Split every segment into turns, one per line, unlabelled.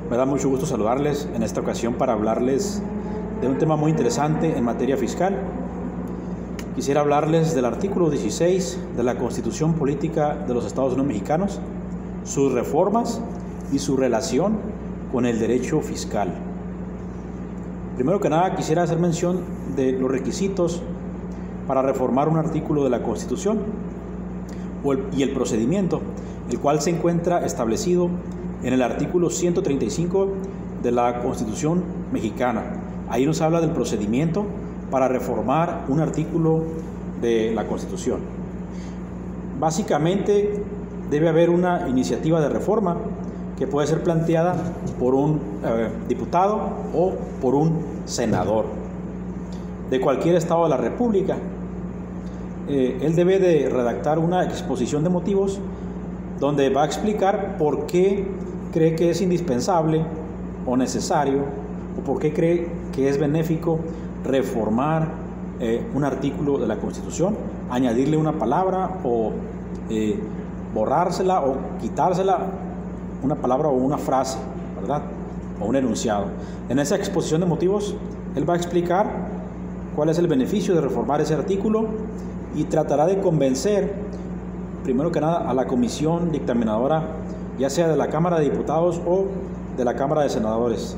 Me da mucho gusto saludarles en esta ocasión para hablarles de un tema muy interesante en materia fiscal. Quisiera hablarles del artículo 16 de la Constitución Política de los Estados Unidos Mexicanos, sus reformas y su relación con el derecho fiscal. Primero que nada, quisiera hacer mención de los requisitos para reformar un artículo de la Constitución y el procedimiento, el cual se encuentra establecido en el artículo 135 de la Constitución mexicana. Ahí nos habla del procedimiento para reformar un artículo de la Constitución. Básicamente debe haber una iniciativa de reforma que puede ser planteada por un diputado o por un senador de cualquier estado de la República. Él debe de redactar una exposición de motivos donde va a explicar por qué cree que es indispensable o necesario, o por qué cree que es benéfico reformar un artículo de la Constitución, añadirle una palabra o borrársela o quitársela una palabra o una frase, ¿verdad? O un enunciado. En esa exposición de motivos, él va a explicar cuál es el beneficio de reformar ese artículo y tratará de convencer, primero que nada, a la comisión dictaminadora, ya sea de la Cámara de Diputados o de la Cámara de Senadores,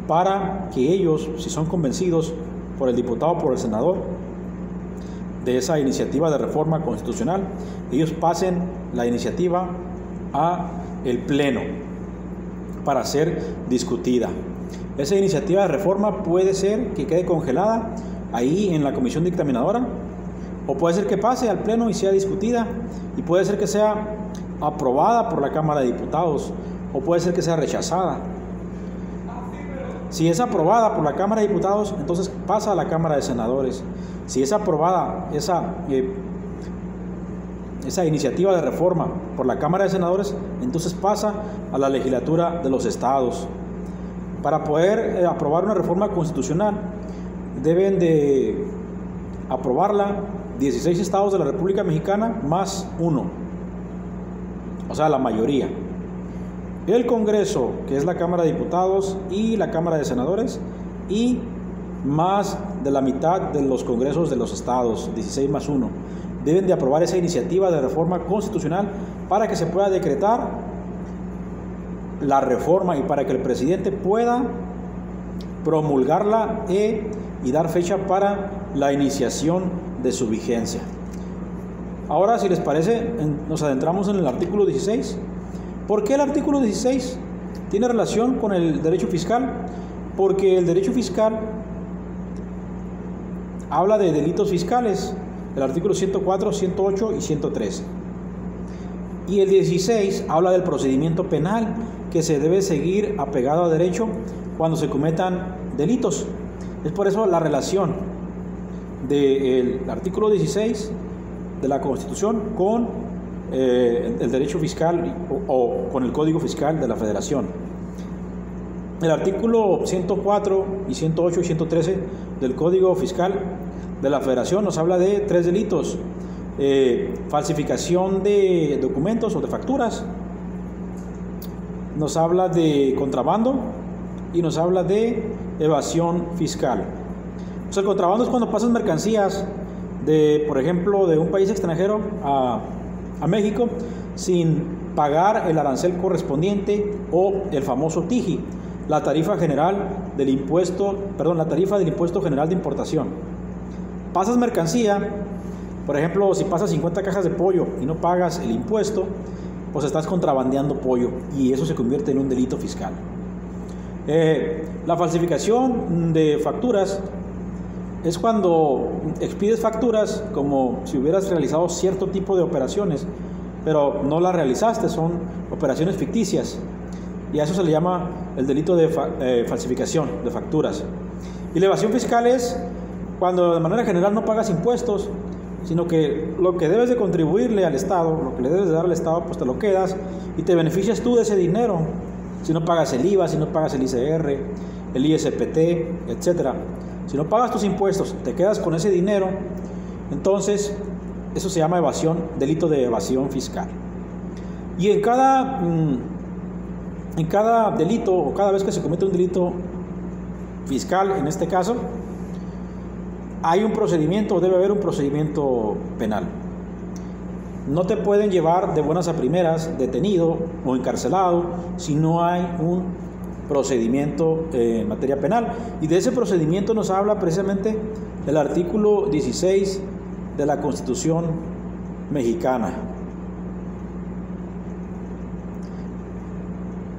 para que ellos, si son convencidos por el diputado o por el senador de esa iniciativa de reforma constitucional, ellos pasen la iniciativa a el Pleno para ser discutida. Esa iniciativa de reforma puede ser que quede congelada ahí en la comisión dictaminadora, o puede ser que pase al Pleno y sea discutida, y puede ser que sea aprobada por la Cámara de Diputados, o puede ser que sea rechazada. Si es aprobada por la Cámara de Diputados, entonces pasa a la Cámara de Senadores. Si es aprobada esa iniciativa de reforma por la Cámara de Senadores, entonces pasa a la legislatura de los estados. Para poder aprobar una reforma constitucional, deben de aprobarla 16 estados de la República Mexicana más uno, o sea, la mayoría. El Congreso, que es la Cámara de Diputados y la Cámara de Senadores, y más de la mitad de los congresos de los estados, 16 más 1, deben de aprobar esa iniciativa de reforma constitucional para que se pueda decretar la reforma y para que el presidente pueda promulgarla y dar fecha para la iniciación de su vigencia. Ahora, si les parece, nos adentramos en el artículo 16. ¿Por qué el artículo 16 tiene relación con el derecho fiscal? Porque el derecho fiscal habla de delitos fiscales, el artículo 104, 108 y 113. Y el 16 habla del procedimiento penal que se debe seguir apegado a derecho cuando se cometan delitos. Es por eso la relación del artículo 16 de la Constitución con el derecho fiscal o con el Código Fiscal de la Federación. El artículo 104 y 108 y 113 del Código Fiscal de la Federación nos habla de 3 delitos: falsificación de documentos o de facturas, nos habla de contrabando y nos habla de evasión fiscal. O sea, el contrabando es cuando pasas mercancías por ejemplo, de un país extranjero a México sin pagar el arancel correspondiente o el famoso TIJI, la tarifa del impuesto general de importación. Pasas mercancía, por ejemplo, si pasas 50 cajas de pollo y no pagas el impuesto, pues estás contrabandeando pollo y eso se convierte en un delito fiscal. La falsificación de facturas es cuando expides facturas como si hubieras realizado cierto tipo de operaciones, pero no las realizaste, son operaciones ficticias, y a eso se le llama el delito de falsificación de facturas. Y la evasión fiscal es cuando de manera general no pagas impuestos, sino que lo que debes de contribuirle al Estado, lo que le debes de dar al Estado, pues te lo quedas y te beneficias tú de ese dinero. Si no pagas el IVA, si no pagas el ICR, el ISPT, etcétera. Si no pagas tus impuestos, te quedas con ese dinero, entonces eso se llama evasión, delito de evasión fiscal. Y en cada en cada delito o cada vez que se comete un delito fiscal, en este caso, hay un procedimiento o debe haber un procedimiento penal. No te pueden llevar de buenas a primeras detenido o encarcelado si no hay un procedimiento en materia penal. Y de ese procedimiento nos habla precisamente el artículo 16 de la Constitución mexicana.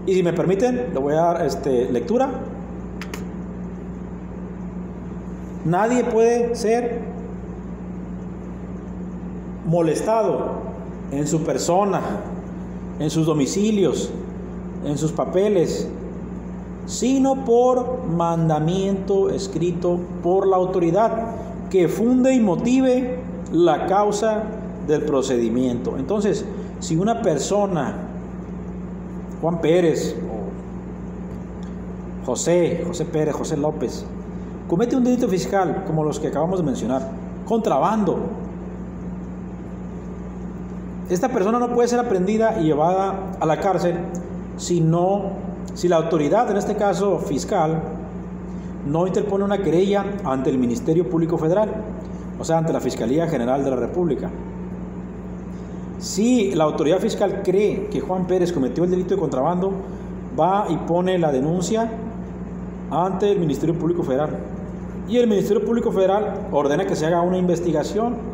Y si me permiten, le voy a dar lectura. Nadie puede ser molestado en su persona, en sus domicilios, en sus papeles, sino por mandamiento escrito por la autoridad que funde y motive la causa del procedimiento. Entonces, si una persona, Juan Pérez, o José Pérez, José López, comete un delito fiscal como los que acabamos de mencionar, contrabando, esta persona no puede ser aprendida y llevada a la cárcel si la autoridad, en este caso fiscal, no interpone una querella ante el Ministerio Público Federal, o sea, ante la Fiscalía General de la República. Si la autoridad fiscal cree que Juan Pérez cometió el delito de contrabando, va y pone la denuncia ante el Ministerio Público Federal. Y el Ministerio Público Federal ordena que se haga una investigación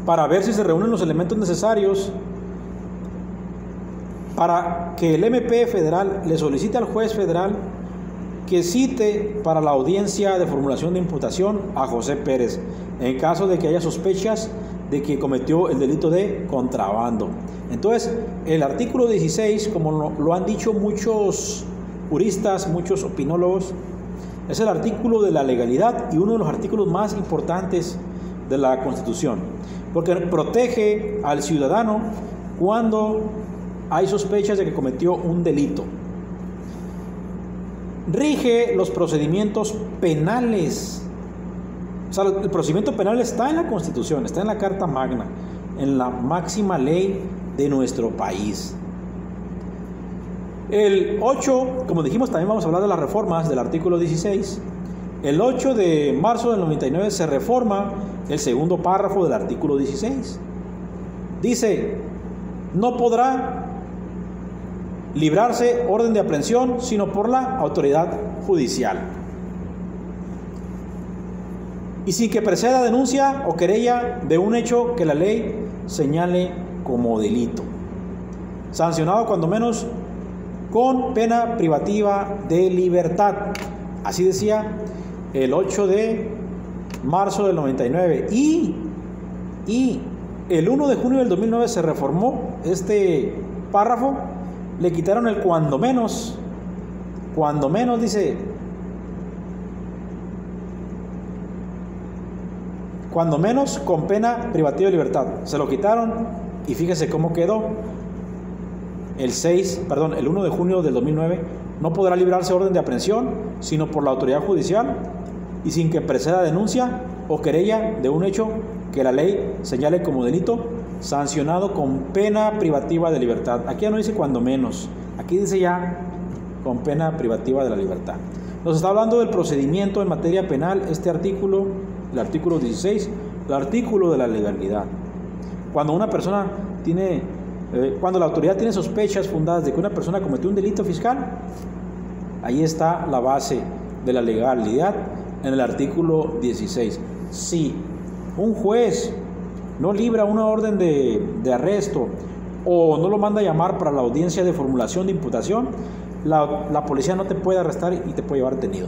para ver si se reúnen los elementos necesarios para que el MP federal le solicite al juez federal que cite para la audiencia de formulación de imputación a José Pérez, en caso de que haya sospechas de que cometió el delito de contrabando. Entonces, el artículo 16, como lo han dicho muchos juristas, muchos opinólogos, es el artículo de la legalidad y uno de los artículos más importantes de la Constitución, porque protege al ciudadano cuando hay sospechas de que cometió un delito. Rige los procedimientos penales. O sea, el procedimiento penal está en la Constitución, está en la Carta Magna, en la máxima ley de nuestro país. El 8, como dijimos, también vamos a hablar de las reformas del artículo 16. El 8 de marzo del 99 se reforma el segundo párrafo del artículo 16. Dice: no podrá librarse orden de aprehensión sino por la autoridad judicial, y sin que preceda denuncia o querella de un hecho que la ley señale como delito, sancionado cuando menos con pena privativa de libertad. Así decía el 8 de marzo del 99. Y el 1 de junio del 2009 se reformó este párrafo. Le quitaron el cuando menos, dice, cuando menos con pena privativa de libertad. Se lo quitaron y fíjese cómo quedó. El 1 de junio del 2009, no podrá librarse orden de aprehensión sino por la autoridad judicial y sin que preceda denuncia o querella de un hecho que la ley señale como delito, sancionado con pena privativa de libertad. Aquí ya no dice cuando menos, aquí dice ya con pena privativa de la libertad. Nos está hablando del procedimiento en materia penal, este artículo, el artículo 16, el artículo de la legalidad. Cuando una persona cuando la autoridad tiene sospechas fundadas de que una persona cometió un delito fiscal, ahí está la base de la legalidad en el artículo 16. Si un juez no libra una orden de arresto o no lo manda a llamar para la audiencia de formulación de imputación, la policía no te puede arrestar y te puede llevar detenido.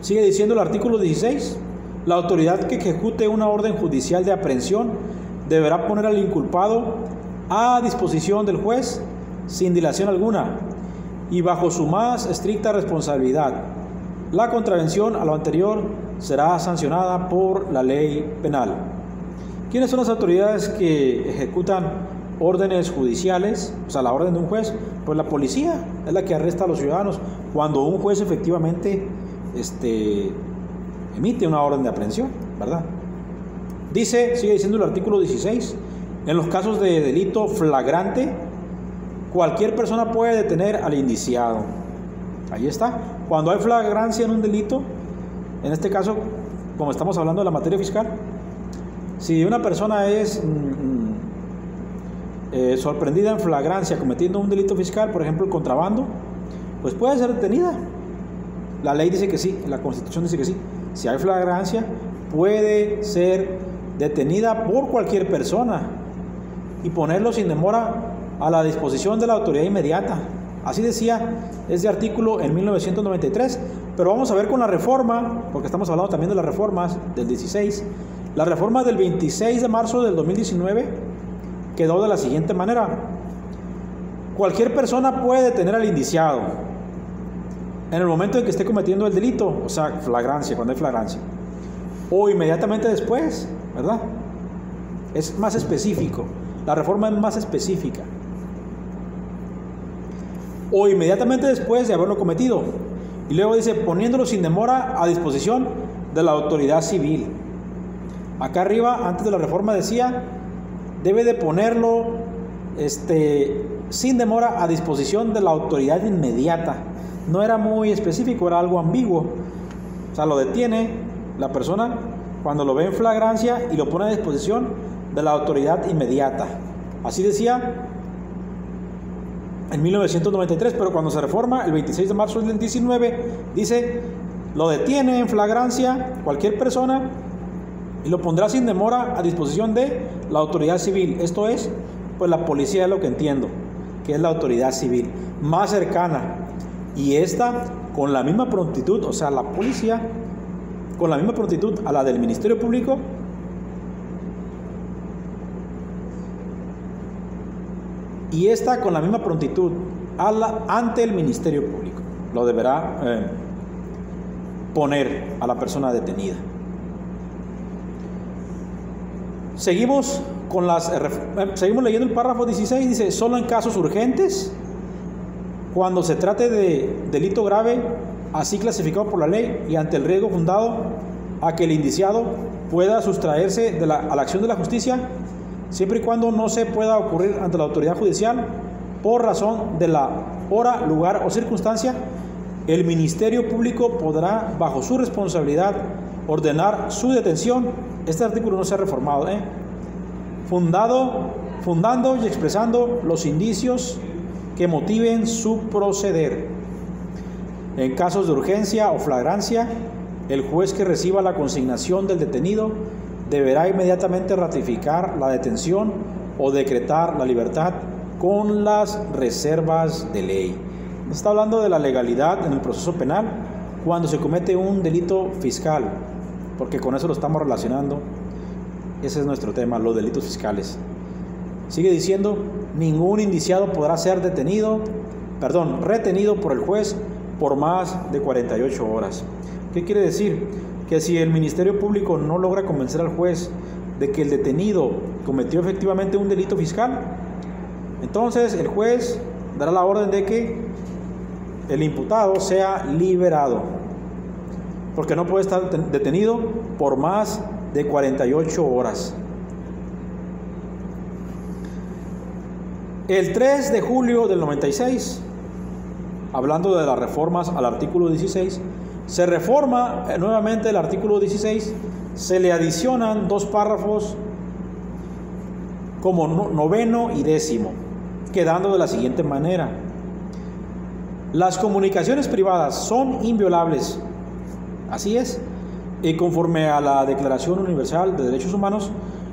Sigue diciendo el artículo 16: la autoridad que ejecute una orden judicial de aprehensión deberá poner al inculpado a disposición del juez sin dilación alguna y bajo su más estricta responsabilidad. La contravención a lo anterior será sancionada por la ley penal. ¿Quiénes son las autoridades que ejecutan órdenes judiciales? O sea, la orden de un juez. Pues la policía es la que arresta a los ciudadanos cuando un juez efectivamente emite una orden de aprehensión, ¿verdad? Sigue diciendo el artículo 16: En los casos de delito flagrante, cualquier persona puede detener al indiciado. Ahí está. Cuando hay flagrancia en un delito, en este caso, como estamos hablando de la materia fiscal, si una persona es sorprendida en flagrancia cometiendo un delito fiscal, por ejemplo el contrabando, pues puede ser detenida. La ley dice que sí, la Constitución dice que sí. Si hay flagrancia, puede ser detenida por cualquier persona y ponerlo sin demora a la disposición de la autoridad inmediata. Así decía ese artículo en 1993, pero vamos a ver con la reforma, porque estamos hablando también de las reformas del 16. La reforma del 26 de marzo del 2019 quedó de la siguiente manera: cualquier persona puede detener al indiciado en el momento en que esté cometiendo el delito, o sea, flagrancia, cuando hay flagrancia, o inmediatamente después, ¿verdad? Es más específico, la reforma es más específica. O inmediatamente después de haberlo cometido. Y luego dice, poniéndolo sin demora a disposición de la autoridad civil. Acá arriba, antes de la reforma decía, debe de ponerlo sin demora a disposición de la autoridad inmediata. No era muy específico, era algo ambiguo. O sea, lo detiene la persona cuando lo ve en flagrancia y lo pone a disposición de la autoridad inmediata. Así decía en 1993, pero cuando se reforma el 26 de marzo del 19, dice, lo detiene en flagrancia cualquier persona y lo pondrá sin demora a disposición de la autoridad civil. Esto es, pues la policía, es lo que entiendo, que es la autoridad civil más cercana. Y esta con la misma prontitud, o sea, la policía con la misma prontitud a la del Ministerio Público, y esta con la misma prontitud ante el Ministerio Público. Lo deberá poner a la persona detenida. Seguimos leyendo el párrafo 16. Dice, solo en casos urgentes, cuando se trate de delito grave, así clasificado por la ley, y ante el riesgo fundado a que el indiciado pueda sustraerse a la acción de la justicia, siempre y cuando no se pueda ocurrir ante la autoridad judicial por razón de la hora, lugar o circunstancia, el Ministerio Público podrá, bajo su responsabilidad, ordenar su detención. Este artículo no se ha reformado, fundando y expresando los indicios que motiven su proceder. En casos de urgencia o flagrancia, el juez que reciba la consignación del detenido deberá inmediatamente ratificar la detención o decretar la libertad con las reservas de ley. Está hablando de la legalidad en el proceso penal cuando se comete un delito fiscal, porque con eso lo estamos relacionando. Ese es nuestro tema, los delitos fiscales. Sigue diciendo, ningún indiciado podrá ser retenido por el juez por más de 48 horas. ¿Qué quiere decir? Que si el Ministerio Público no logra convencer al juez de que el detenido cometió efectivamente un delito fiscal, entonces el juez dará la orden de que el imputado sea liberado, porque no puede estar detenido por más de 48 horas. El 3 de julio del 96, hablando de las reformas al artículo 16, se reforma nuevamente el artículo 16, se le adicionan 2 párrafos como 9º y 10º, quedando de la siguiente manera: las comunicaciones privadas son inviolables. Así es, y conforme a la Declaración Universal de Derechos Humanos,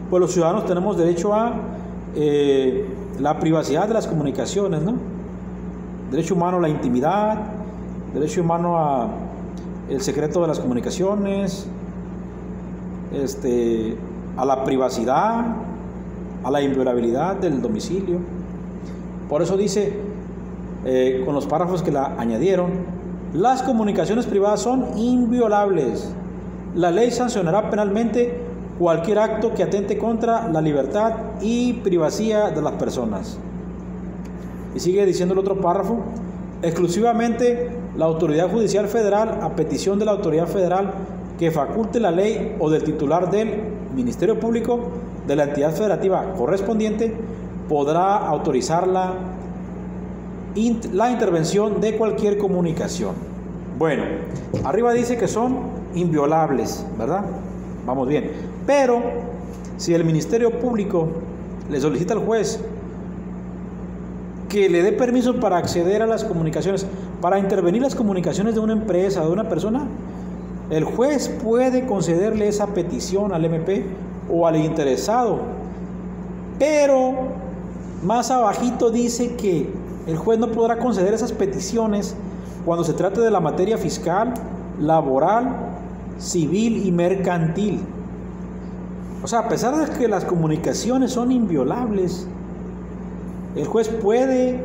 pues los ciudadanos tenemos derecho a la privacidad de las comunicaciones, ¿no? Derecho humano a la intimidad, derecho humano a el secreto de las comunicaciones, a la privacidad, a la inviolabilidad del domicilio. Por eso dice, con los párrafos que la añadieron, las comunicaciones privadas son inviolables. La ley sancionará penalmente cualquier acto que atente contra la libertad y privacidad de las personas. Y sigue diciendo el otro párrafo, exclusivamente la autoridad judicial federal, a petición de la autoridad federal que faculte la ley o del titular del Ministerio Público, de la entidad federativa correspondiente podrá autorizar la intervención de cualquier comunicación. Bueno, arriba dice que son inviolables, ¿verdad? Vamos bien. Pero si el Ministerio Público le solicita al juez que le dé permiso para acceder a las comunicaciones, para intervenir las comunicaciones de una empresa, de una persona, el juez puede concederle esa petición al MP o al interesado. Pero más abajito dice que el juez no podrá conceder esas peticiones cuando se trate de la materia fiscal, laboral, civil y mercantil. O sea, a pesar de que las comunicaciones son inviolables, el juez puede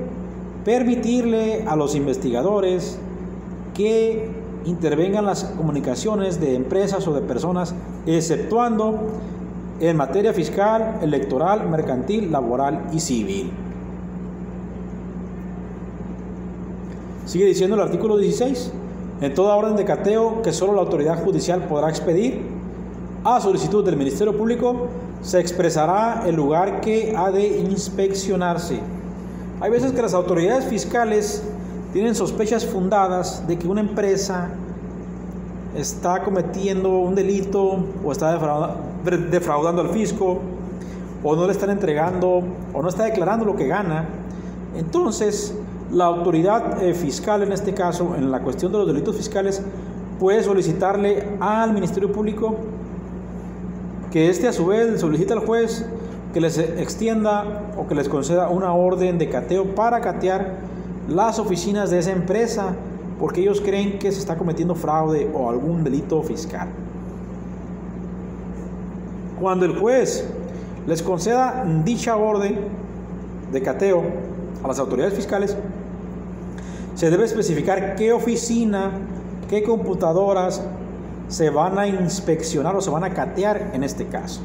permitirle a los investigadores que intervengan las comunicaciones de empresas o de personas, exceptuando en materia fiscal, electoral, mercantil, laboral y civil. Sigue diciendo el artículo 16: en toda orden de cateo que solo la autoridad judicial podrá expedir, a solicitud del Ministerio Público, se expresará el lugar que ha de inspeccionarse. Hay veces que las autoridades fiscales tienen sospechas fundadas de que una empresa está cometiendo un delito o está defraudando al fisco, o no le están entregando o no está declarando lo que gana. Entonces, la autoridad fiscal, en este caso, en la cuestión de los delitos fiscales, puede solicitarle al Ministerio Público que éste a su vez solicite al juez que les extienda o que les conceda una orden de cateo para catear las oficinas de esa empresa, porque ellos creen que se está cometiendo fraude o algún delito fiscal. Cuando el juez les conceda dicha orden de cateo a las autoridades fiscales, se debe especificar qué oficina, qué computadoras se van a inspeccionar o se van a catear en este caso.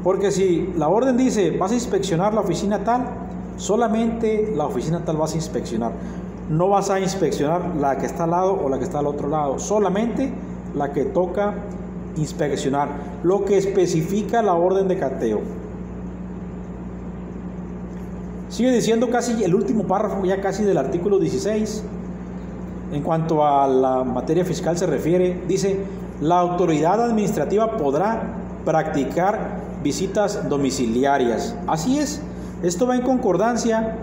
Porque si la orden dice vas a inspeccionar la oficina tal, solamente la oficina tal vas a inspeccionar. No vas a inspeccionar la que está al lado o la que está al otro lado, solamente la que toca inspeccionar, lo que especifica la orden de cateo. Sigue diciendo casi el último párrafo ya casi del artículo 16. En cuanto a la materia fiscal se refiere, dice: la autoridad administrativa podrá practicar visitas domiciliarias. Así es, esto va en concordancia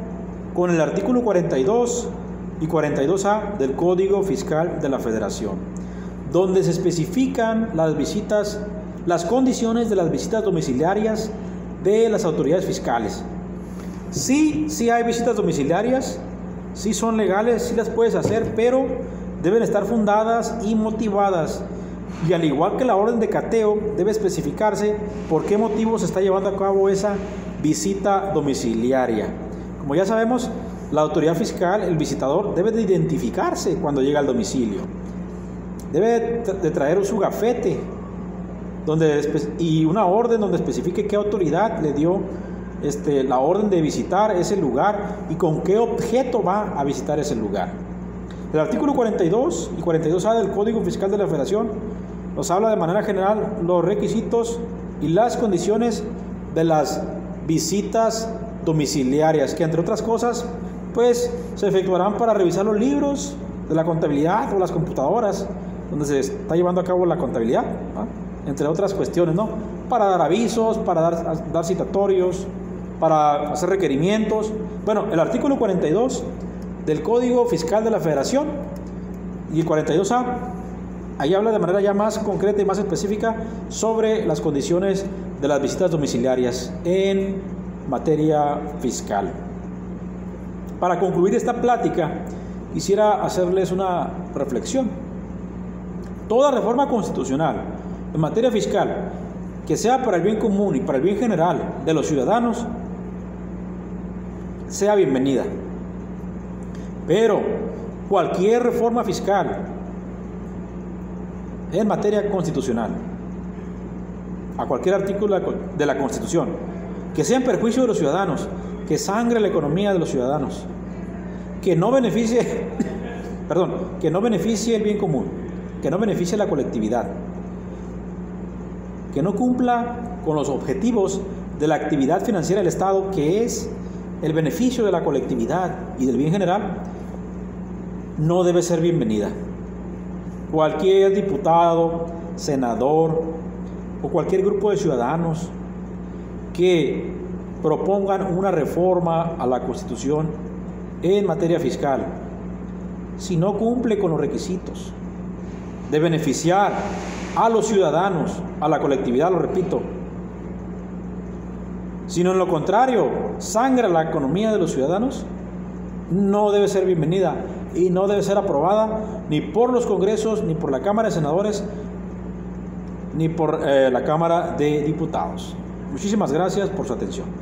con el artículo 42 y 42A del Código Fiscal de la Federación, donde se especifican las visitas, las condiciones de las visitas domiciliarias de las autoridades fiscales. Sí hay visitas domiciliarias, sí son legales, sí las puedes hacer, pero deben estar fundadas y motivadas. Y al igual que la orden de cateo, debe especificarse por qué motivo se está llevando a cabo esa visita domiciliaria. Como ya sabemos, la autoridad fiscal, el visitador, debe de identificarse cuando llega al domicilio. Debe de traer su gafete y una orden donde especifique qué autoridad le dio la orden de visitar ese lugar y con qué objeto va a visitar ese lugar. El artículo 42 y 42A del Código Fiscal de la Federación nos habla de manera general los requisitos y las condiciones de las visitas domiciliarias, que entre otras cosas pues se efectuarán para revisar los libros de la contabilidad o las computadoras donde se está llevando a cabo la contabilidad, ¿no? Entre otras cuestiones, ¿no? Para dar avisos, para dar citatorios, para hacer requerimientos. Bueno, el artículo 42 del Código Fiscal de la Federación y el 42A, ahí habla de manera ya más concreta y más específica sobre las condiciones de las visitas domiciliarias en materia fiscal. Para concluir esta plática, quisiera hacerles una reflexión. Toda reforma constitucional en materia fiscal que sea para el bien común y para el bien general de los ciudadanos sea bienvenida. Pero cualquier reforma fiscal en materia constitucional, a cualquier artículo de la Constitución, que sea en perjuicio de los ciudadanos, que sangre la economía de los ciudadanos, que no beneficie, que no beneficie el bien común, que no beneficie la colectividad, que no cumpla con los objetivos de la actividad financiera del Estado, que es el beneficio de la colectividad y del bien general, no debe ser bienvenida. Cualquier diputado, senador o cualquier grupo de ciudadanos que propongan una reforma a la Constitución en materia fiscal, si no cumple con los requisitos de beneficiar a los ciudadanos, a la colectividad, lo repito, sino en lo contrario, sangra la economía de los ciudadanos, no debe ser bienvenida y no debe ser aprobada ni por los congresos, ni por la Cámara de Senadores, ni por la Cámara de Diputados. Muchísimas gracias por su atención.